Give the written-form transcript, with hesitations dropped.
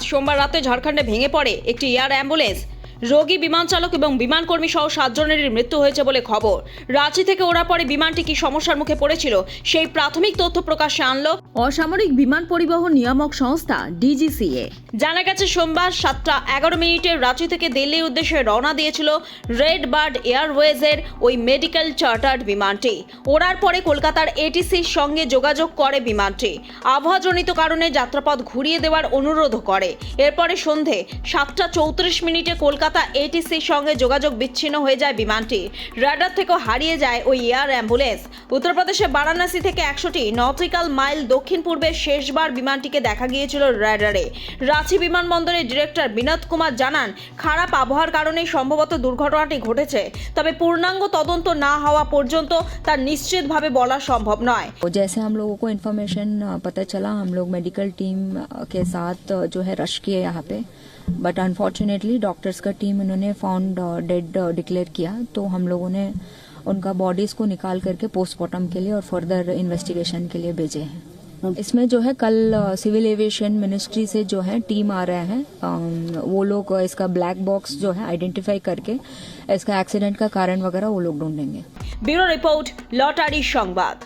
সোমবার রাতে ঝাড়খণ্ডে ভেঙে পড়ে একটি এয়ার অ্যাম্বুলেন্স। রোগী, বিমান চালক এবং বিমানকর্মী সহ 7 জনেরই মৃত্যু হয়েছে বলে খবর। রাঁচি থেকে ওড়ার পরে বিমানটি কি সমস্যার মুখে পড়েছিল সেই প্রাথমিক তথ্য প্রকাশ্যে আনলো অসামরিক বিমান পরিবহন নিয়ামক সংস্থা ডিজিসিএ। জানা গেছে সোমবার 7:11 রাঁচি থেকে দিল্লির উদ্দেশ্যে রওনা দিয়েছিল রেড বার্ড এয়ারওয়েজের ওই মেডিকেল চার্টার্ড বিমানটি। ওড়ার পরে কলকাতার এটিসির সঙ্গে যোগাযোগ করে বিমানটি। আবহাওয়াজনিত কারণে যাত্রাপথ ঘুরিয়ে দেওয়ার অনুরোধ করে। এরপরে সন্ধে 7:34 কলকাতা এটিসির সঙ্গে যোগাযোগ বিচ্ছিন্ন হয়ে যায় বিমানটি। রাডার থেকেও হারিয়ে যায় ওই এয়ার অ্যাম্বুলেন্স। উত্তরপ্রদেশের বারাণসী থেকে 100টি নটিক্যাল মাইল দক্ষিণ পূর্বে শেষবার বিমানটিকে দেখা গিয়েছিল রাডারে। রাঁচি বিমানবন্দরের ডিরেক্টর বিনোদ কুমার জানান, খারাপ আবহাওয়ার কারণে সম্ভবত দুর্ঘটনাটি ঘটেছে, তবে পূর্ণাঙ্গ তদন্ত না হওয়া পর্যন্ত তা নিশ্চিতভাবে বলা সম্ভব নয়। जैसे हम लोगों को इन्फॉर्मेशन पता चला, हम लोग मेडिकल टीम के साथ जो है रश किए यहाँ पे, बट अनफॉर्चुनेटली डॉक्टर्स का टीम इन्होंने फाउंड डेड डिक्लेयर किया, तो हम लोगों ने उनका बॉडीज को निकाल करके पोस्टमार्टम के लिए और फर्दर इन्वेस्टिगेशन के लिए भेजे हैं। इसमें जो है कल सिविल एविएशन मिनिस्ट्री से जो है टीम आ रहे हैं, वो लोग इसका ब्लैक बॉक्स जो है आइडेंटिफाई करके इसका एक्सीडेंट का कारण वगैरह वो लोग ढूंढेंगे। ব্যুরো রিপোর্ট, লটারি সংবাদ।